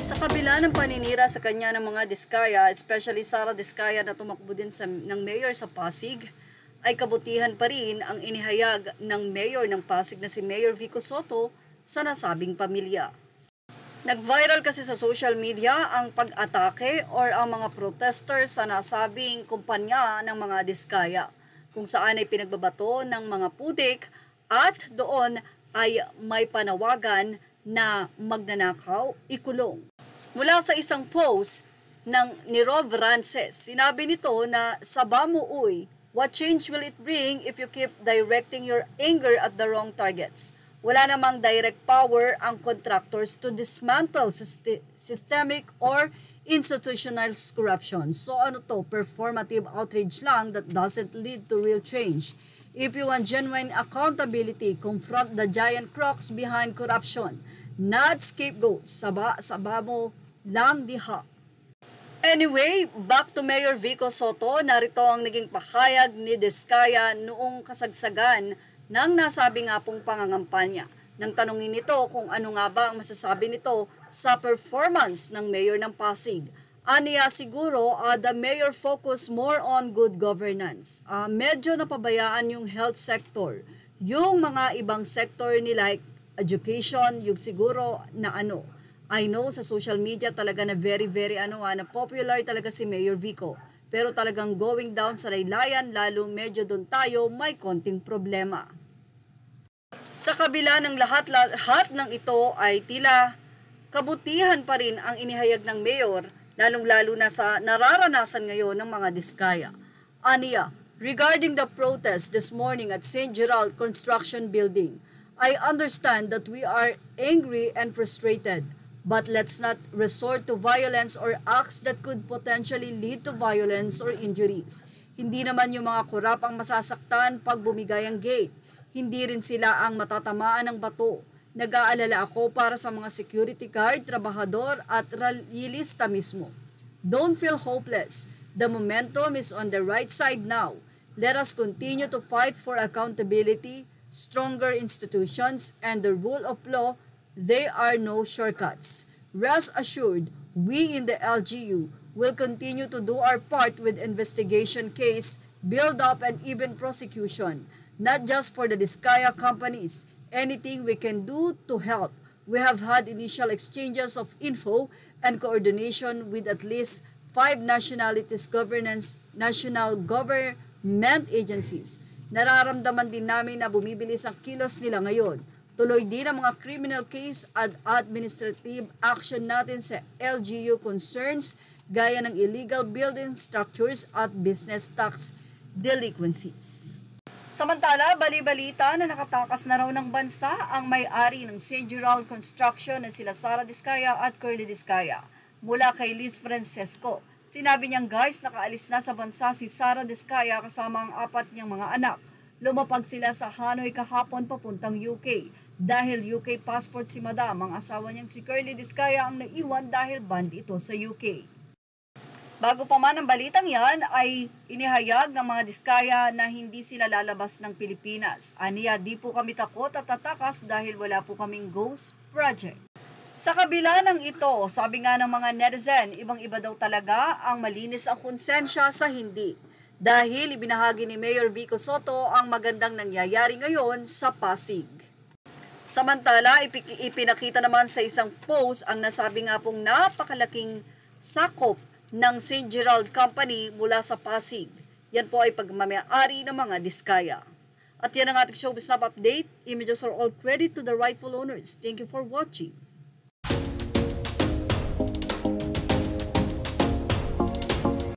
Sa kabila ng paninira sa kanya ng mga Diskaya, especially Sara Diskaya na tumakbo din ng mayor sa Pasig, ay kabutihan pa rin ang inihayag ng mayor ng Pasig na si Mayor Vico Sotto sa nasabing pamilya. Nag-viral kasi sa social media ang pag-atake or ang mga protesters sa nasabing kumpanya ng mga Diskaya, kung saan ay pinagbabato ng mga putik at doon ay may panawagan na magnanakaw, ikulong. Mula sa isang post ni Rob Rances, sinabi nito na saba mo uy, what change will it bring if you keep directing your anger at the wrong targets? Wala namang direct power ang contractors to dismantle systemic or institutional corruption. So ano to, performative outrage lang that doesn't lead to real change. If you want genuine accountability, confront the giant crooks behind corruption, not scapegoats. Saba mo lang diha. Anyway, back to Mayor Vico Sotto. Narito ang naging pahayag ni Diskaya noong kasagsagan ng nasabi nga pong pangangampanya. Nang tanungin nito kung ano nga ba ang masasabi nito sa performance ng mayor ng Pasig. Aniya siguro, the mayor focus more on good governance. Medyo napabayaan yung health sector. Yung mga ibang sector ni like education, yung siguro na ano. I know sa social media talaga na very na popular talaga si Mayor Vico. Pero talagang going down sa laylayan, lalo medyo doon tayo may konting problema. Sa kabila ng lahat ng ito ay tila kabutihan pa rin ang inihayag ng mayor, lalong-lalo na sa nararanasan ngayon ng mga Diskaya. Aniya, regarding the protest this morning at St. Gerald Construction Building, I understand that we are angry and frustrated, but let's not resort to violence or acts that could potentially lead to violence or injuries. Hindi naman yung mga korap ang masasaktan pag bumigay ang gate. Hindi rin sila ang matatamaan ng bato. Nag-aalala ako para sa mga security guard, trabahador at realista mismo. Don't feel hopeless. The momentum is on the right side now. Let us continue to fight for accountability, stronger institutions, and the rule of law. There are no shortcuts. Rest assured, we in the LGU will continue to do our part with investigation case, build up, and even prosecution. Not just for the Diskaya companies, anything we can do to help. We have had initial exchanges of info and coordination with at least 5 national government agencies. Nararamdaman din namin na bumibilis ang kilos nila ngayon. Tuloy din ang mga criminal case at administrative action natin sa LGU concerns gaya ng illegal building structures at business tax delinquencies. Samantala, bali-balita na nakatakas na raw ng bansa ang may-ari ng St. Gerald Construction na sila Sara Diskaya at Curly Diskaya. Mula kay Liz Francesco, sinabi niyang guys, nakaalis na sa bansa si Sara Diskaya kasama ang 4 niyang mga anak. Lumapag sila sa Hanoi kahapon papuntang UK. Dahil UK passport si Madam, ang asawa niyang si Curly Diskaya ang naiwan dahil banned ito sa UK. Bago pa man ang balitang yan ay inihayag ng mga Diskaya na hindi sila lalabas ng Pilipinas. Aniya, di po kami takot at tatakas dahil wala po kaming ghost project. Sa kabila ng ito, sabi nga ng mga netizen, ibang-iba daw talaga ang malinis ang konsensya sa hindi. Dahil ibinahagi ni Mayor Vico Sotto ang magandang nangyayari ngayon sa Pasig. Samantala, ipinakita naman sa isang post ang nasabi nga pong napakalaking sakop ng St. Gerald Company mula sa Pasig. Yan po ay pagmamayari ng mga Diskaya. At yan ang ating showbiz update. Images are all credit to the rightful owners. Thank you for watching.